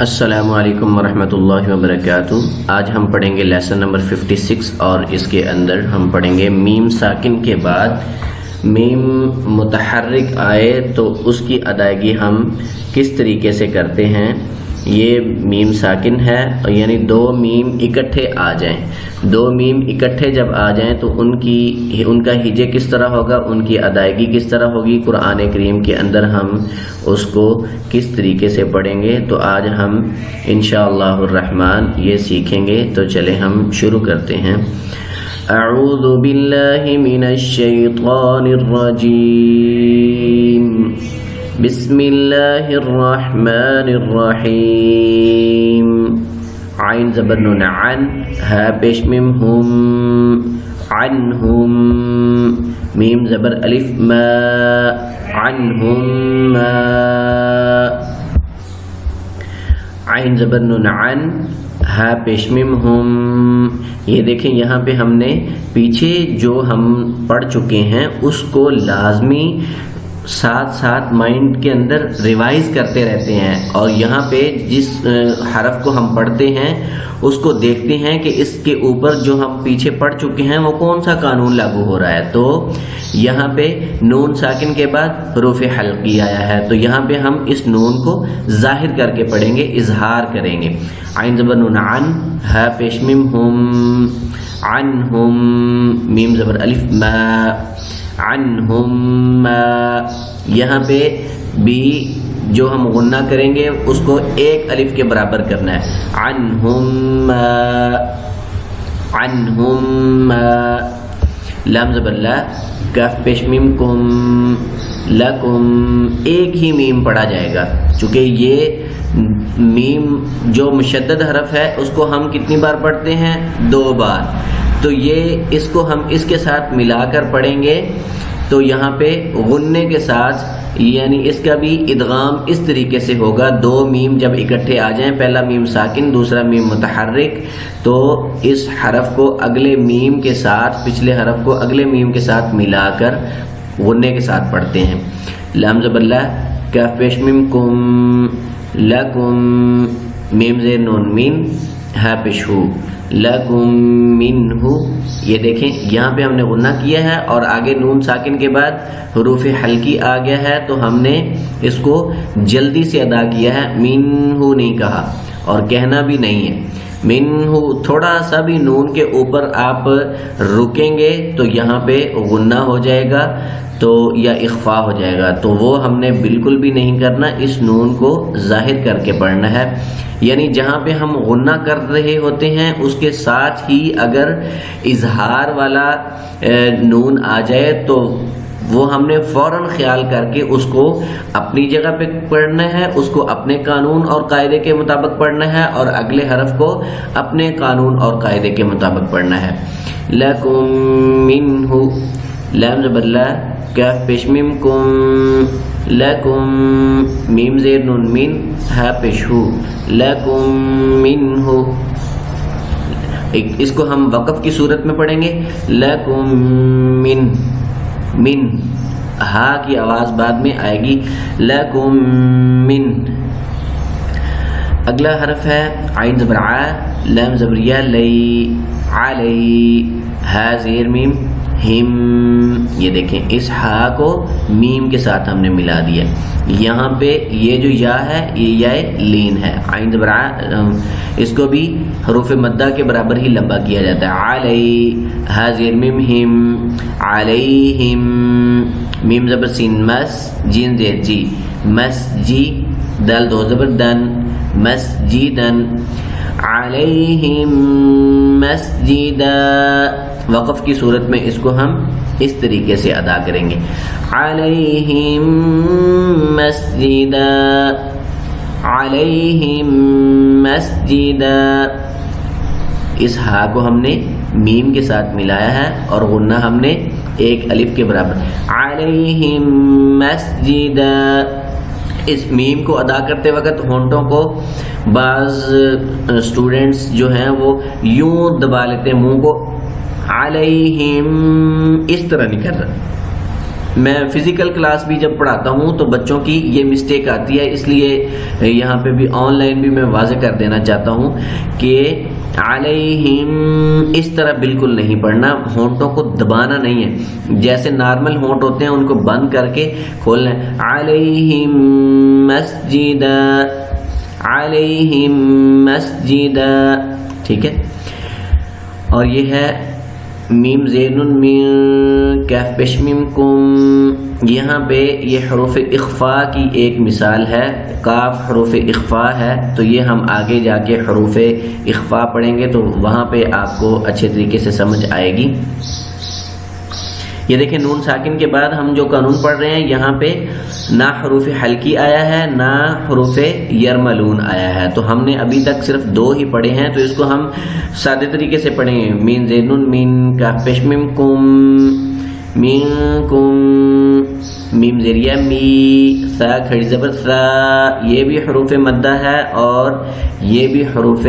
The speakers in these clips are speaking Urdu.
السلام علیکم ورحمۃ اللہ وبرکاتہ۔ آج ہم پڑھیں گے لیسن نمبر 56 اور اس کے اندر ہم پڑھیں گے میم ساکن کے بعد میم متحرک آئے تو اس کی ادائیگی ہم کس طریقے سے کرتے ہیں۔ یہ میم ساکن ہے یعنی دو میم اکٹھے آ جائیں، دو میم اکٹھے جب آ جائیں تو ان کا ہجے کس طرح ہوگا، ان کی ادائیگی کس طرح ہوگی، قرآن کریم کے اندر ہم اس کو کس طریقے سے پڑھیں گے۔ تو آج ہم انشاءاللہ الرحمن یہ سیکھیں گے۔ تو چلیں ہم شروع کرتے ہیں۔ اعوذ باللہ من الشیطان الرجیم، بسم اللہ الرحمن الرحیم۔ عین زبر نون عن، ہا پیش میم ہم، عنہم، میم زبر الف ما، عنہم ما، عین زبر نون عن، ہا پیش میم ہم۔ یہ دیکھیں یہاں پہ ہم نے پیچھے جو ہم پڑھ چکے ہیں اس کو لازمی ساتھ ساتھ مائنڈ کے اندر ریوائز کرتے رہتے ہیں، اور یہاں پہ جس حرف کو ہم پڑھتے ہیں اس کو دیکھتے ہیں کہ اس کے اوپر جو ہم پیچھے پڑھ چکے ہیں وہ کون سا قانون لاگو ہو رہا ہے۔ تو یہاں پہ نون ساکن کے بعد حروف حلقی آیا ہے، تو یہاں پہ ہم اس نون کو ظاہر کر کے پڑھیں گے، اظہار کریں گے۔ عین زبر نون عن، ہا پیش میم ہم، عنہم، میم زبر الف ما، عنہم ما۔ یہاں پہ بھی جو ہم غنہ کریں گے اس کو ایک الف کے برابر کرنا ہے۔ عنہم ما، عنہم ما۔ لام زبر لا، کاف پیش میم کم، لکم، ایک ہی میم پڑھا جائے گا، چونکہ یہ میم جو مشدد حرف ہے اس کو ہم کتنی بار پڑھتے ہیں؟ 2 بار۔ تو یہ اس کو ہم اس کے ساتھ ملا کر پڑھیں گے، تو یہاں پہ غننے کے ساتھ یعنی اس کا بھی ادغام اس طریقے سے ہوگا۔ 2 میم جب اکٹھے آ جائیں، پہلا میم ساکن دوسرا میم متحرک، تو اس حرف کو اگلے میم کے ساتھ، پچھلے حرف کو اگلے میم کے ساتھ ملا کر غننے کے ساتھ پڑھتے ہیں۔ لام زبر لا، کاف پیش میم کم، لکم، میم زیر نون مین، ہا پیش ہو، لکم منہ۔ یہ دیکھیں یہاں پہ ہم نے غنہ کیا ہے اور آگے نون ساکن کے بعد حروف حلقی آ گیا ہے، تو ہم نے اس کو جلدی سے ادا کیا ہے، منہ نہیں کہا اور کہنا بھی نہیں ہے۔ منہ تھوڑا سا بھی نون کے اوپر آپ رکیں گے تو یہاں پہ غنہ ہو جائے گا تو یا اخفا ہو جائے گا، تو وہ ہم نے بالکل بھی نہیں کرنا، اس نون کو ظاہر کر کے پڑھنا ہے۔ یعنی جہاں پہ ہم غنہ کر رہے ہوتے ہیں اس کے ساتھ ہی اگر اظہار والا نون آ جائے تو وہ ہم نے فوراً خیال کر کے اس کو اپنی جگہ پہ پڑھنا ہے، اس کو اپنے قانون اور قاعدے کے مطابق پڑھنا ہے، اور اگلے حرف کو اپنے قانون اور قاعدے کے مطابق پڑھنا ہے۔ لکم منہ، لام زبر لا، کاف پیش میم کم، لکم، میم زیر نون مین، ہا پیش ہو، لکم منہ۔ اس کو ہم وقف کی صورت میں پڑھیں گے، لکم من، من، ہا کی آواز بعد میں آئے گی، لکم من۔ اگلا حرف ہے عین زبر ع، لام زبر یا، لی، علی، ہا زیر میم ہم۔ یہ دیکھیں اس ہا کو میم کے ساتھ ہم نے ملا دیا، یہاں پہ یہ جو یا ہے یہ یا لین ہے۔ عین زبر ع، اس کو بھی حروف مدہ کے برابر ہی لمبا کیا جاتا ہے۔ علی، ہا زیر میم ہم، علیہم، میم زبر سین مس، جین زیر جی، مسجی، دال 2 زبر دن، مسجدن، علیہم مسجدا۔ وقف کی صورت میں اس کو ہم اس طریقے سے ادا کریں گے، علیہم مسجدا، علیہم مسجدا۔ اس ہا کو ہم نے میم کے ساتھ ملایا ہے اور غنہ ہم نے ایک الف کے برابر، علیہم مسجدا۔ اس میم کو ادا کرتے وقت ہونٹوں کو بعض اسٹوڈنٹس جو ہیں وہ یوں دبا لیتے ہیں، منہ کو، علیہم اس طرح نہیں کر رہا، میں فزیکل کلاس بھی جب پڑھاتا ہوں تو بچوں کی یہ مسٹیک آتی ہے، اس لیے یہاں پہ بھی آن لائن بھی میں واضح کر دینا چاہتا ہوں کہ علیہم اس طرح بالکل نہیں پڑھنا، ہونٹوں کو دبانا نہیں ہے، جیسے نارمل ہونٹ ہوتے ہیں ان کو بند کر کے کھولنا ہے، علیہم مسجدا، علیہم مسجدا، ٹھیک ہے۔ اور یہ ہے میم زین من کاف پیش میم کم، یہاں پہ یہ حروف اخفاء کی ایک مثال ہے، کاف حروف اخفاء ہے، تو یہ ہم آگے جا کے حروف اخفاء پڑھیں گے تو وہاں پہ آپ کو اچھے طریقے سے سمجھ آئے گی۔ یہ دیکھیں نون ساکن کے بعد ہم جو قانون پڑھ رہے ہیں یہاں پہ نہ حروف حلقی آیا ہے نہ حروف یرملون آیا ہے، تو ہم نے ابھی تک صرف 2 ہی پڑھے ہیں، تو اس کو ہم سادے طریقے سے پڑھیں گے، مین زینون مین کاف پیش میم کم، مین کم، میم زیریہ می، سا کھڑی زبر سا، یہ بھی حروف مدہ ہے اور یہ بھی حروف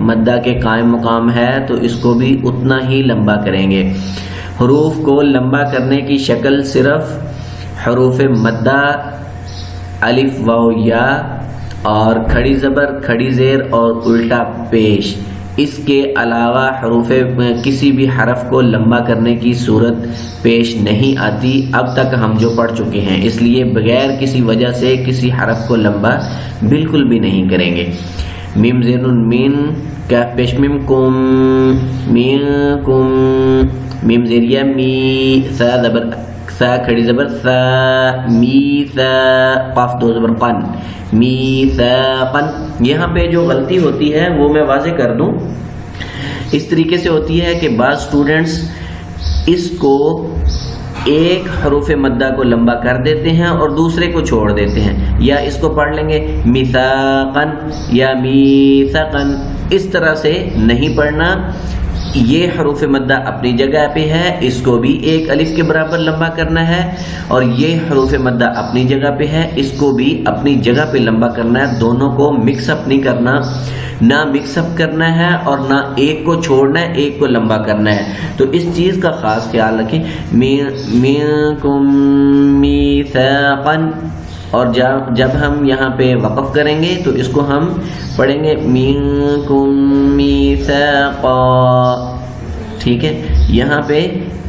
مدہ کے قائم مقام ہے، تو اس کو بھی اتنا ہی لمبا کریں گے۔ حروف کو لمبا کرنے کی شکل صرف حروف مدہ، الف واو یا اور کھڑی زبر کھڑی زیر اور الٹا پیش، اس کے علاوہ حروف کسی بھی حرف کو لمبا کرنے کی صورت پیش نہیں آتی اب تک ہم جو پڑھ چکے ہیں، اس لیے بغیر کسی وجہ سے کسی حرف کو لمبا بالکل بھی نہیں کریں گے۔ میم زین مین کاف پیش میم کم، مین کم، میم زیریہ می، سا زبر سا کھڑی زبر سا، می سا، قاف 2 زبر قن، می سا قن۔ یہاں پہ جو غلطی ہوتی ہے وہ میں واضح کر دوں، اس طریقے سے ہوتی ہے کہ بعض اسٹوڈنٹس اس کو ایک حروف مدہ کو لمبا کر دیتے ہیں اور دوسرے کو چھوڑ دیتے ہیں، یا اس کو پڑھ لیں گے میثاقن یا میثقن، اس طرح سے نہیں پڑھنا۔ یہ حروف مدہ اپنی جگہ پہ ہے، اس کو بھی ایک الف کے برابر لمبا کرنا ہے، اور یہ حروف مدہ اپنی جگہ پہ ہے، اس کو بھی اپنی جگہ پہ لمبا کرنا ہے، دونوں کو مکس اپ نہیں کرنا، نہ مکس اپ کرنا ہے اور نہ ایک کو چھوڑنا ہے ایک کو لمبا کرنا ہے، تو اس چیز کا خاص خیال رکھیں۔ منکم میثاقن، اور جب ہم یہاں پہ وقف کریں گے تو اس کو ہم پڑھیں گے منکم میثاقا، ٹھیک ہے۔ یہاں پہ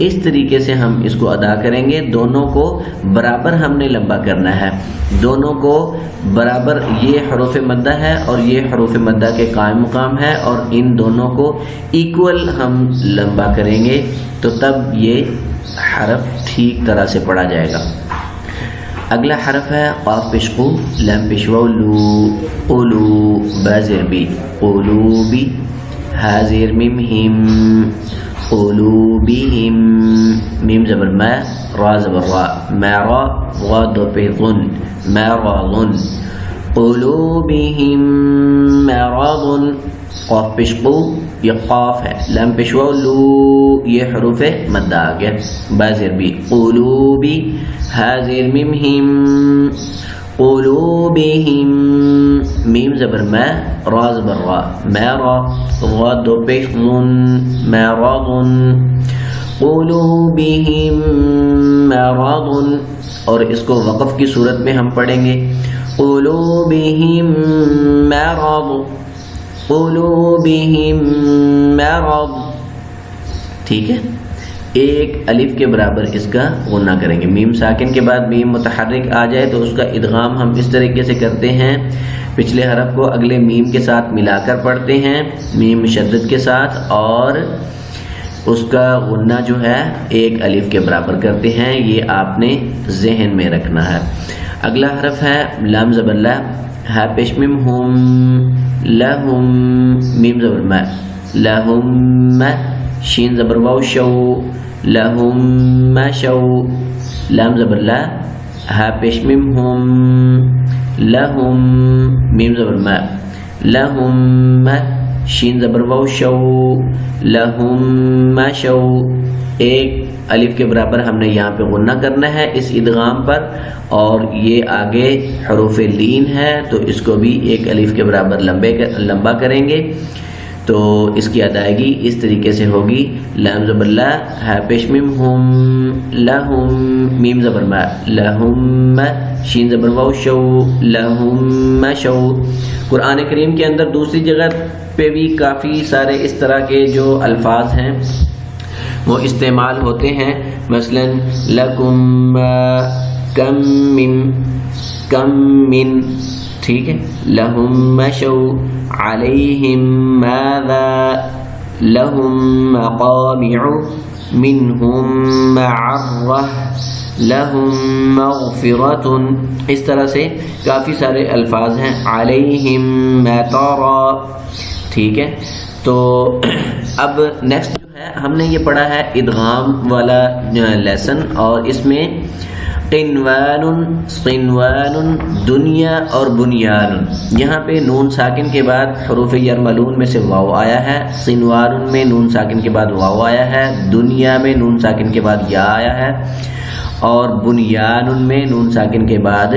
اس طریقے سے ہم اس کو ادا کریں گے، دونوں کو برابر ہم نے لمبا کرنا ہے، دونوں کو برابر، یہ حروف مدہ ہے اور یہ حروف مدہ کے قائم مقام ہے، اور ان دونوں کو ایکول ہم لمبا کریں گے، تو تب یہ حرف ٹھیک طرح سے پڑھا جائے گا۔ اگلا حرف ہے قاف پیش قو، لام پیش واو لو، اولو، با زیر بی، قلوبی، ہا زیر میم ہم، قلوبہم، میم زبر ما، را زبر را، مرا، غا 2 پہ غن، مرض، قلوبہم مرض، قاف پیش قو، یہ قاف ہے، لام پیش واو لو، یہ حروف مدہ آ گیا، با زیر بی، قلوبی، ہا زیر میم ہم، قلوبہم، میم زبر ما، را زبر را، مرا، غا 2 پیش غن، مرض، قلوبہم مرض، اور اس کو وقف کی صورت میں ہم پڑھیں گے قلوبہم مرض، قلوبہم مرض، ٹھیک ہے۔ ایک الف کے برابر اس کا غنہ کریں گے، میم ساکن کے بعد میم متحرک آ جائے تو اس کا ادغام ہم اس طریقے سے کرتے ہیں، پچھلے حرف کو اگلے میم کے ساتھ ملا کر پڑھتے ہیں، میم مشدد کے ساتھ، اور اس کا غنہ جو ہے ایک الف کے برابر کرتے ہیں، یہ آپ نے ذہن میں رکھنا ہے۔ اگلا حرف ہے لام زبر لا، ہا پیش میم ہم، لہم، میم زبر ما، لہم، شین زبر واو شو، لہم شو، لام زبر لا، ہا پیش میم ہم، لہم، میم زبر ما، لہم، شین زبر واو شو، لہم شو، ایک الف کے برابر ہم نے یہاں پہ غنہ کرنا ہے اس ادغام پر، اور یہ آگے حروف لین ہے تو اس کو بھی ایک الف کے برابر لمبا کریں گے، تو اس کی ادائیگی اس طریقے سے ہوگی، لام زبر لا، ہا پیش میم ہم، لہم، میم زبر ما، لہم، شین زبر واو، شو، لہم شو۔ قرآن کریم کے اندر دوسری جگہ پہ بھی کافی سارے اس طرح کے جو الفاظ ہیں وہ استعمال ہوتے ہیں، مثلا لکم، کم من، ٹھیک ہے، لہم مشو، علیہم ماذا، لہم مقامع، منہم معرہ، لہم مغفرۃ، اس طرح سے کافی سارے الفاظ ہیں، علیہم مطر، ٹھیک ہے۔ تو اب نیکسٹ جو ہے ہم نے یہ پڑھا ہے ادغام والا لیسن، اور اس میں قنوان، صنوان، دنیا اور بنیان، یہاں پہ نون ساکن کے بعد حروف یرملون میں سے واو آیا ہے، صنوان میں نون ساکن کے بعد واو آیا ہے، دنیا میں نون ساکن کے بعد یا آیا ہے، اور بنیان میں نون ساکن کے بعد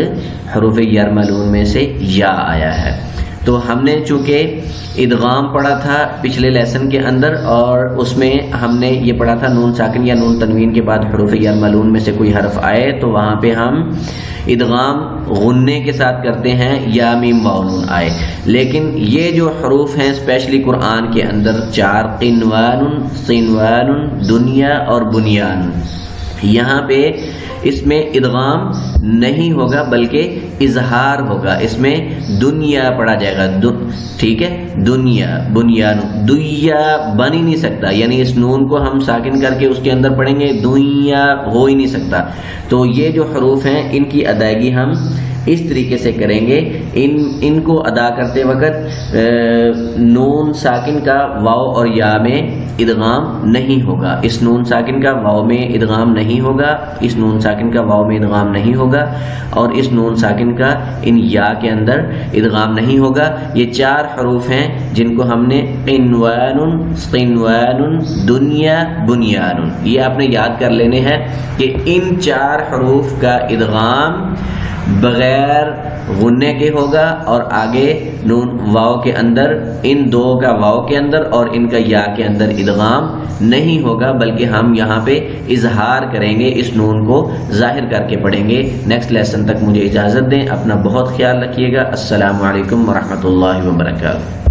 حروف یرملون میں سے یا آیا ہے۔ تو ہم نے چونکہ ادغام پڑھا تھا پچھلے لیسن کے اندر، اور اس میں ہم نے یہ پڑھا تھا نون ساکن یا نون تنوین کے بعد حروف یرملون میں سے کوئی حرف آئے تو وہاں پہ ہم ادغام غنے کے ساتھ کرتے ہیں، یا میم واو نون آئے۔ لیکن یہ جو حروف ہیں اسپیشلی قرآن کے اندر 4، قنوان، صنوان، دنیا اور بنیان، یہاں پہ اس میں ادغام نہیں ہوگا بلکہ اظہار ہوگا، اس میں دنیا پڑھا جائے گا، ٹھیک ہے، دنیا، بنیان، دیا بن ہی نہیں سکتا، یعنی اس نون کو ہم ساکن کر کے اس کے اندر پڑھیں گے، دنیا ہو ہی نہیں سکتا۔ تو یہ جو حروف ہیں ان کی ادائیگی ہم اس طریقے سے کریں گے، ان کو ادا کرتے وقت نون ساکن کا واو اور یا میں ادغام نہیں ہوگا، اس نون ساکن کا واو میں ادغام نہیں ہوگا، اس نون ساکن کا واو میں ادغام نہیں ہوگا، اور اس نون ساکن کا ان یا کے اندر ادغام نہیں ہوگا۔ یہ 4 حروف ہیں جن کو ہم نے قنوان، صنوان، دنیا، بنیان، یہ آپ نے یاد کر لینے ہیں کہ ان 4 حروف کا ادغام بغیر غنے کے ہوگا، اور آگے نون واو کے اندر، ان 2 کا واو کے اندر اور ان کا یا کے اندر ادغام نہیں ہوگا، بلکہ ہم یہاں پہ اظہار کریں گے، اس نون کو ظاہر کر کے پڑھیں گے۔ نیکسٹ لیسن تک مجھے اجازت دیں، اپنا بہت خیال رکھیے گا۔ السلام علیکم ورحمۃ اللہ وبرکاتہ۔